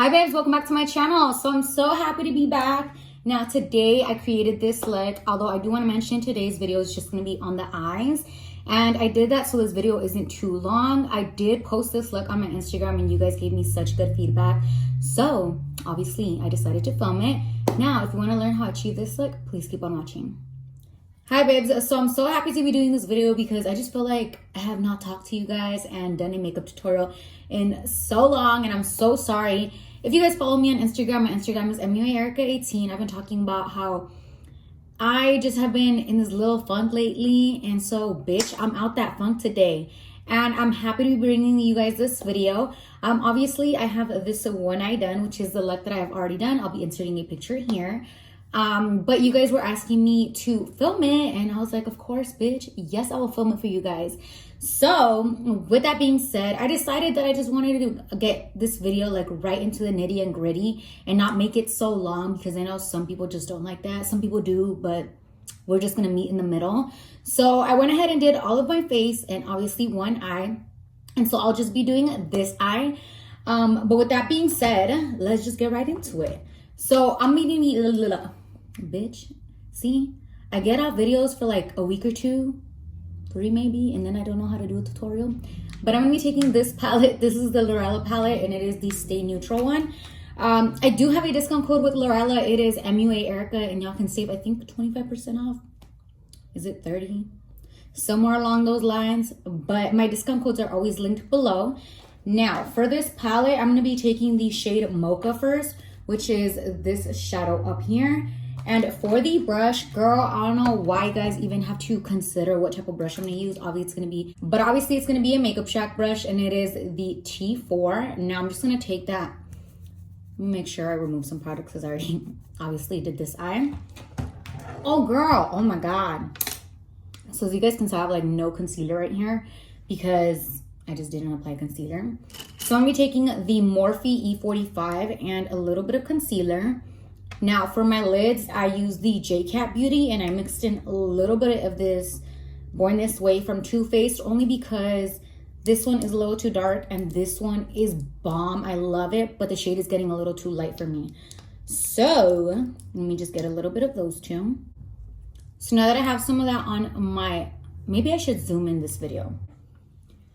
Hi babes, welcome back to my channel. So I'm so happy to be back. Now today I created this look, although I do want to mention today's video is just going to be on the eyes. And I did that so this video isn't too long. I did post this look on my Instagram and you guys gave me such good feedback. So obviously I decided to film it. Now if you want to learn how to achieve this look, please keep on watching. Hi babes, so I'm so happy to be doing this video because I just feel like I have not talked to you guys and done a makeup tutorial in so long, and I'm so sorry. If you guys follow me on Instagram, my Instagram is Muaerika18. I've been talking about how I just have been in this little funk lately, and so bitch, I'm out that funk today. And I'm happy to be bringing you guys this video. Obviously I have this one eye done, which is the look that I have already done. I'll be inserting a picture here. But you guys were asking me to film it, and I was like, of course, bitch. Yes, I will film it for you guys. So with that being said, I decided that I just wanted to get this video like right into the nitty and gritty and not make it so long, because I know some people just don't like that. Some people do, but we're just gonna meet in the middle. So I went ahead and did all of my face and obviously one eye. And so I'll just be doing this eye. But with that being said, let's just get right into it. So I'm meeting the bitch. See, I get out videos for like a week or two, 3 maybe, and then I don't know how to do a tutorial. But I'm gonna be taking this palette. This is the Lorella palette, and it is the Stay Neutral one. I do have a discount code with Lorella. It is Muaerika, and y'all can save, I think, 25% off. Is it 30? Somewhere along those lines. But my discount codes are always linked below. Now, for this palette, I'm gonna be taking the shade Mocha first, which is this shadow up here. And for the brush, girl, I don't know why you guys even have to consider what type of brush I'm gonna use. Obviously it's gonna be a Makeup Shack brush, and it is the T4. Now I'm just gonna take that. Make sure I remove some products because I already obviously did this eye. Oh girl, oh my god. So as you guys can tell, I have like no concealer right here because I just didn't apply concealer. So I'm gonna be taking the Morphe E45 and a little bit of concealer. Now for my lids, I use the J-Cat Beauty, and I mixed in a little bit of this Born This Way from Too Faced, only because this one is a little too dark and this one is bomb. I love it, but the shade is getting a little too light for me. So let me just get a little bit of those two. So now that I have some of that on my, maybe I should zoom in this video.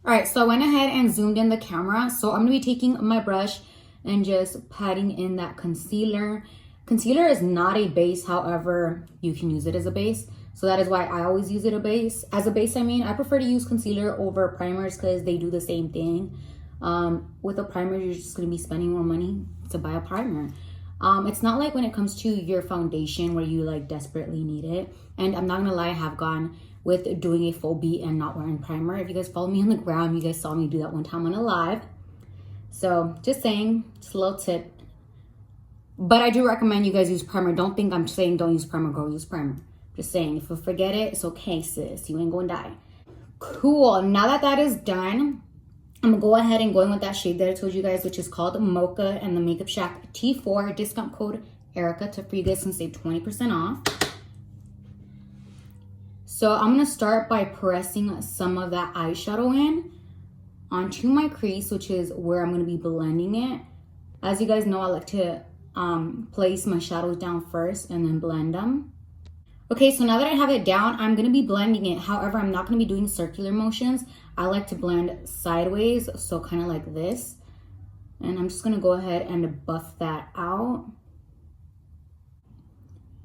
All right, so I went ahead and zoomed in the camera. So I'm gonna be taking my brush and just patting in that concealer. Concealer is not a base, however, you can use it as a base. So that is why I always use it as a base. I mean, I prefer to use concealer over primers because they do the same thing. With a primer, you're just gonna be spending more money to buy a primer. It's not like when it comes to your foundation where you like desperately need it. And I'm not gonna lie, I have gone with doing a full beat and not wearing primer. If you guys follow me on the gram, you guys saw me do that one time on a live. So just saying, just a little tip. But I do recommend you guys use primer. Don't think I'm saying don't use primer, girl, use primer. Just saying, if you forget it, it's okay, sis. You ain't gonna die. Cool, now that that is done, I'm gonna go ahead and go in with that shade that I told you guys, which is called Mocha, and the Makeup Shack T4, discount code Erika, for you guys can save 20% off. So I'm gonna start by pressing some of that eyeshadow in onto my crease, which is where I'm gonna be blending it. As you guys know, I like to place my shadows down first and then blend them. Okay, so now that I have it down, I'm gonna be blending it. However, I'm not gonna be doing circular motions. I like to blend sideways, so kind of like this. And I'm just gonna go ahead and buff that out.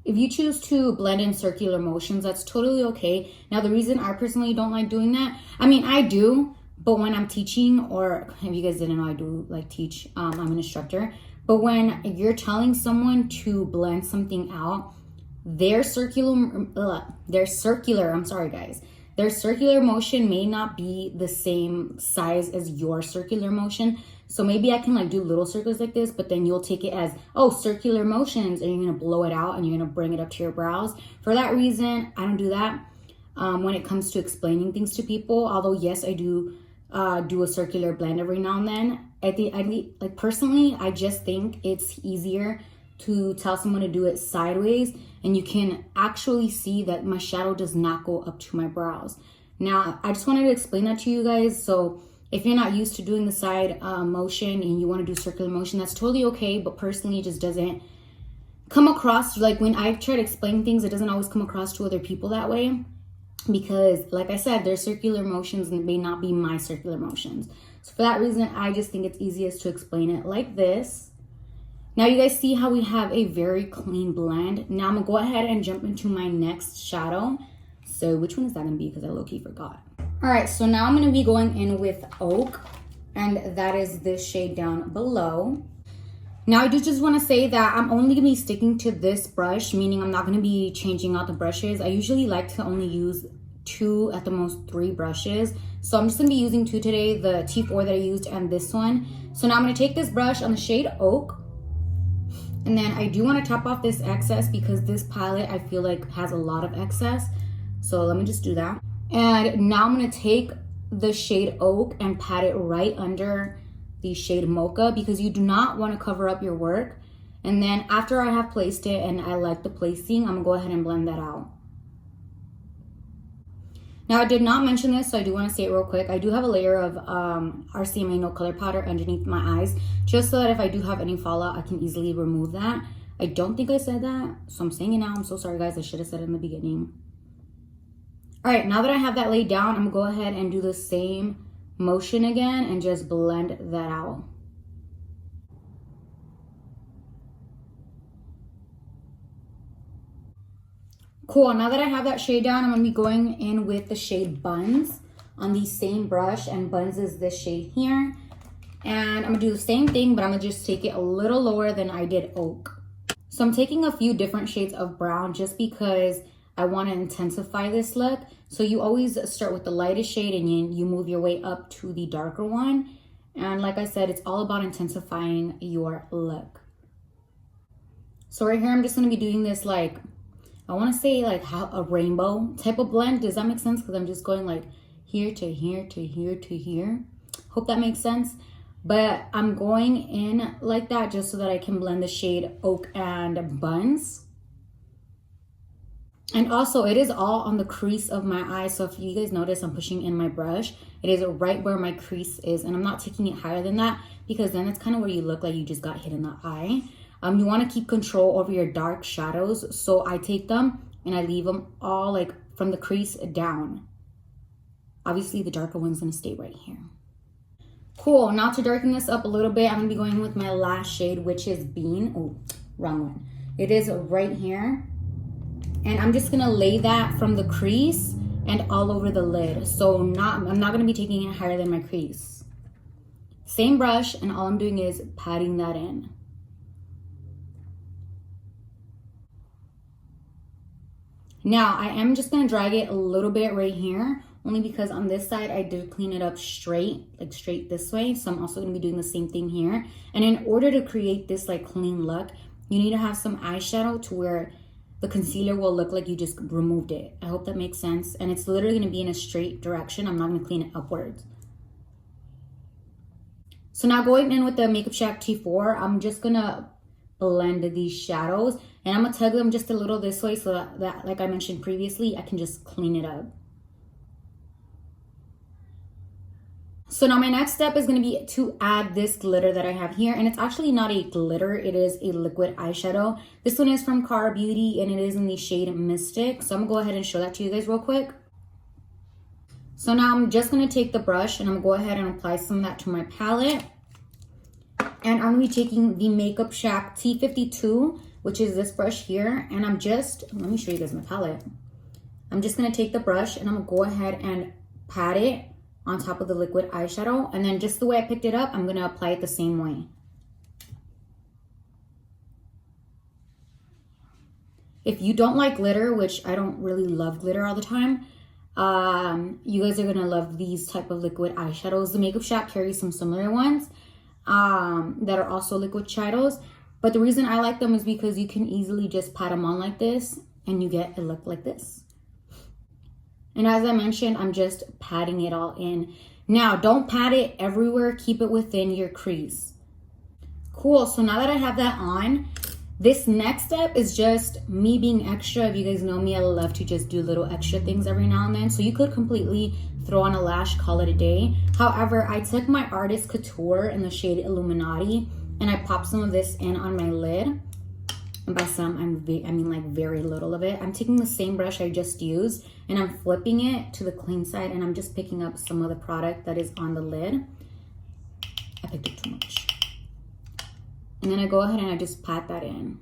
If you choose to blend in circular motions, that's totally okay. Now, the reason I personally don't like doing that, I mean, I do, but when I'm teaching, or if you guys didn't know, I do like teach, I'm an instructor. But when you're telling someone to blend something out, their circular motion may not be the same size as your circular motion. So maybe I can like do little circles like this, but then you'll take it as, oh, circular motions, and you're gonna blow it out and you're gonna bring it up to your brows. For that reason, I don't do that when it comes to explaining things to people. Although yes, I do a circular blend every now and then. Like personally, I just think it's easier to tell someone to do it sideways, and you can actually see that my shadow does not go up to my brows. Now, I just wanted to explain that to you guys. So If you're not used to doing the side motion and you want to do circular motion, that's totally okay. But personally, it just doesn't come across, like when I try to explain things, it doesn't always come across to other people that way. Because like I said, their circular motions and may not be my circular motions. So for that reason, I just think it's easiest to explain it like this. Now you guys see how we have a very clean blend. Now I'm gonna go ahead and jump into my next shadow. So which one is that gonna be? Because I low-key forgot. All right, so now I'm gonna be going in with Oak, and that is this shade down below. Now I do just wanna say that I'm only gonna be sticking to this brush, meaning I'm not gonna be changing out the brushes. I usually like to only use 2, at the most 3 brushes. So I'm just gonna be using 2 today, the T4 that I used and this one. So now I'm gonna take this brush on the shade Oak, and then I do wanna top off this excess because this palette I feel like has a lot of excess. So let me just do that. And now I'm gonna take the shade Oak and pat it right under the shade Mocha because you do not wanna cover up your work. And then after I have placed it and I like the placing, I'm gonna go ahead and blend that out. Now I did not mention this, so I do wanna say it real quick. I do have a layer of RCMA No Color Powder underneath my eyes, just so that if I do have any fallout, I can easily remove that. I don't think I said that, so I'm saying it now. I'm so sorry guys, I should have said it in the beginning. All right, now that I have that laid down, I'm gonna go ahead and do the same motion again and just blend that out. Cool, now that I have that shade down, I'm gonna be going in with the shade Buns on the same brush, and Buns is this shade here. And I'm gonna do the same thing, but I'm gonna just take it a little lower than I did Oak. So I'm taking a few different shades of brown just because I want to intensify this look. So you always start with the lightest shade and you move your way up to the darker one. And like I said, it's all about intensifying your look. So right here, I'm just going to be doing this like, I want to say like how a rainbow type of blend. Does that make sense? Because I'm just going like here to here to here to here. Hope that makes sense. But I'm going in like that just so that I can blend the shade Oak and Buns. And also, it is all on the crease of my eye. So if you guys notice, I'm pushing in my brush. It is right where my crease is. And I'm not taking it higher than that because then it's kind of where you look like you just got hit in the eye. You want to keep control over your dark shadows. So I take them and I leave them all like from the crease down. Obviously, the darker one's going to stay right here. Cool. Now to darken this up a little bit, I'm going to be going with my last shade, which is Bean. Oh, wrong one. It is right here. And I'm just gonna lay that from the crease and all over the lid. So I'm not gonna be taking it higher than my crease. Same brush, and all I'm doing is patting that in. Now I am just gonna drag it a little bit right here, only because on this side I did clean it up straight, like straight this way. So I'm also gonna be doing the same thing here. And in order to create this like clean look, you need to have some eyeshadow to where the concealer will look like you just removed it. I hope that makes sense. And it's literally gonna be in a straight direction. I'm not gonna clean it upwards. So now going in with the Makeup Shack T4, I'm just gonna blend these shadows. And I'm gonna tug them just a little this way so that like I mentioned previously, I can just clean it up. So now my next step is going to be to add this glitter that I have here. And it's actually not a glitter. It is a liquid eyeshadow. This one is from Cara Beauty and it is in the shade Mystic. So I'm going to go ahead and show that to you guys real quick. So now I'm just going to take the brush and I'm going to go ahead and apply some of that to my palette. And I'm going to be taking the Makeup Shack T52, which is this brush here. And I'm just, let me show you guys my palette. I'm just going to take the brush and I'm going to go ahead and pat it on top of the liquid eyeshadow, and then just the way I picked it up, I'm gonna apply it the same way. If you don't like glitter, which I don't really love glitter all the time, you guys are gonna love these type of liquid eyeshadows. The Makeup Shack carries some similar ones that are also liquid shadows, but the reason I like them is because you can easily just pat them on like this, and you get a look like this. And as I mentioned, I'm just patting it all in. Now, don't pat it everywhere. Keep it within your crease. Cool. So now that I have that on, This next step is just me being extra. If you guys know me, I love to just do little extra things every now and then. So you could completely throw on a lash, call it a day. However, I took my Artist Couture in the shade Illuminati and I popped some of this in on my lid. And by some, I mean like very little of it. I'm taking the same brush I just used and I'm flipping it to the clean side and I'm just picking up some of the product that is on the lid. I picked up too much. And then I go ahead and I just pat that in.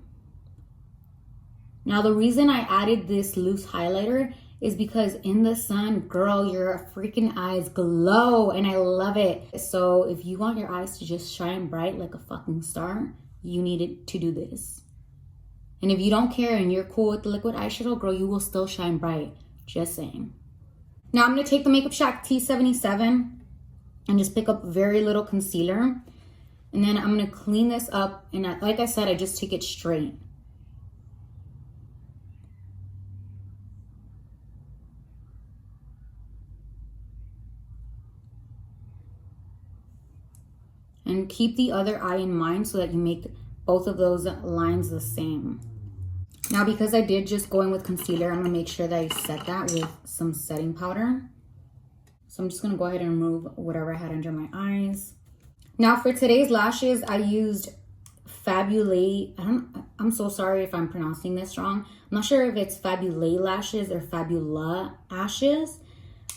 Now the reason I added this loose highlighter is because in the sun, girl, your freaking eyes glow and I love it. So if you want your eyes to just shine bright like a fucking star, you need to do this. And if you don't care and you're cool with the liquid eyeshadow, girl, you will still shine bright. Just saying. Now I'm gonna take the Makeup Shack T77 and just pick up very little concealer. And then I'm gonna clean this up. And like I said, I just take it straight. And keep the other eye in mind so that you make both of those lines the same. Now, because I did just go in with concealer, I'm gonna make sure that I set that with some setting powder. So I'm just gonna go ahead and remove whatever I had under my eyes. Now for today's lashes, I used Fabulate. I'm so sorry if I'm pronouncing this wrong. I'm not sure if it's Fabulate lashes or Fabula lashes,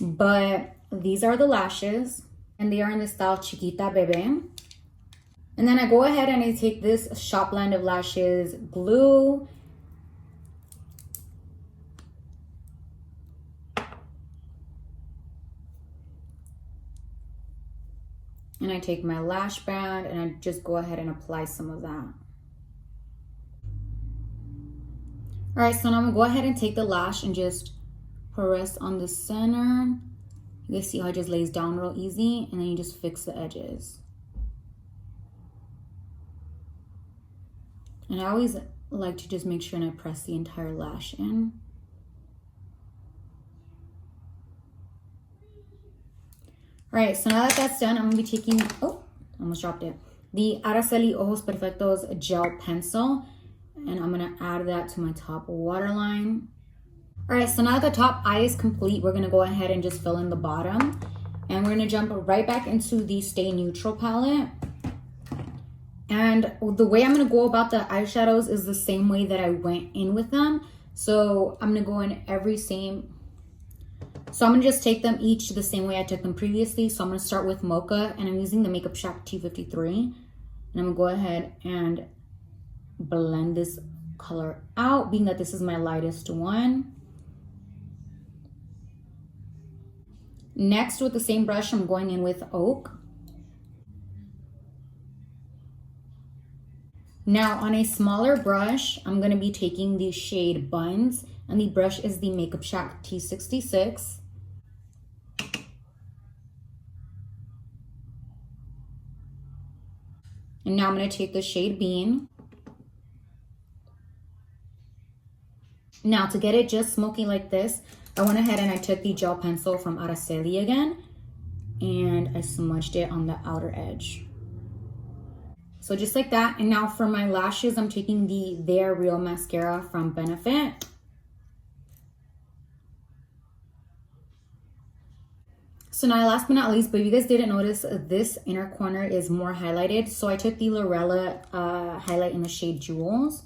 but these are the lashes and they are in the style Chiquita Bebe. And then I go ahead and I take this Shopland of Lashes glue. And I take my lash band and I just go ahead and apply some of that. All right, so now I'm gonna go ahead and take the lash and just press on the center. You guys see how it just lays down real easy and then you just fix the edges. And I always like to just make sure and I press the entire lash in. All right, so now that that's done, I'm gonna be taking, oh, almost dropped it, the Araceli Ojos Perfectos gel pencil, and I'm gonna add that to my top waterline. All right, so now that the top eye is complete, we're gonna go ahead and just fill in the bottom, and we're gonna jump right back into the Stay Neutral palette. And the way I'm gonna go about the eyeshadows is the same way that I went in with them. So I'm gonna go in So I'm gonna just take them each the same way I took them previously. So I'm gonna start with Mocha and I'm using the Makeup Shack T53. And I'm gonna go ahead and blend this color out, being that this is my lightest one. Next, with the same brush, I'm going in with Oak. Now on a smaller brush, I'm gonna be taking the shade Buns, and the brush is the Makeup Shack T66. And now I'm gonna take the shade Bean. Now to get it just smoky like this, I went ahead and I took the gel pencil from Araceli again, and I smudged it on the outer edge. So just like that. And now for my lashes, I'm taking the They're Real mascara from Benefit. So now last but not least, but if you guys didn't notice, this inner corner is more highlighted. So I took the Lorella highlight in the shade Jewels.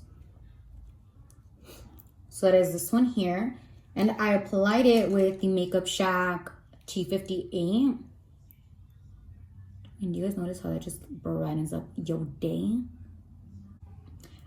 So that is this one here. And I applied it with the Makeup Shack T58. And you guys notice how that just brightens up your day?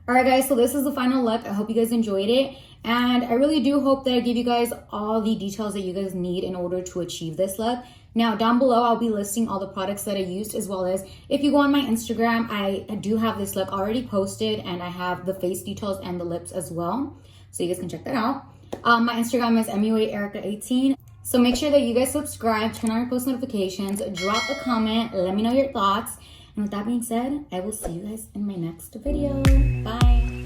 All right, guys, so this is the final look. I hope you guys enjoyed it. And I really do hope that I give you guys all the details that you guys need in order to achieve this look. Now, down below, I'll be listing all the products that I used, as well as if you go on my Instagram, I do have this look already posted, and I have the face details and the lips as well. So you guys can check that out. My Instagram is Muaerika18. So make sure that you guys subscribe, turn on your post notifications, drop a comment, let me know your thoughts. And with that being said, I will see you guys in my next video. Bye.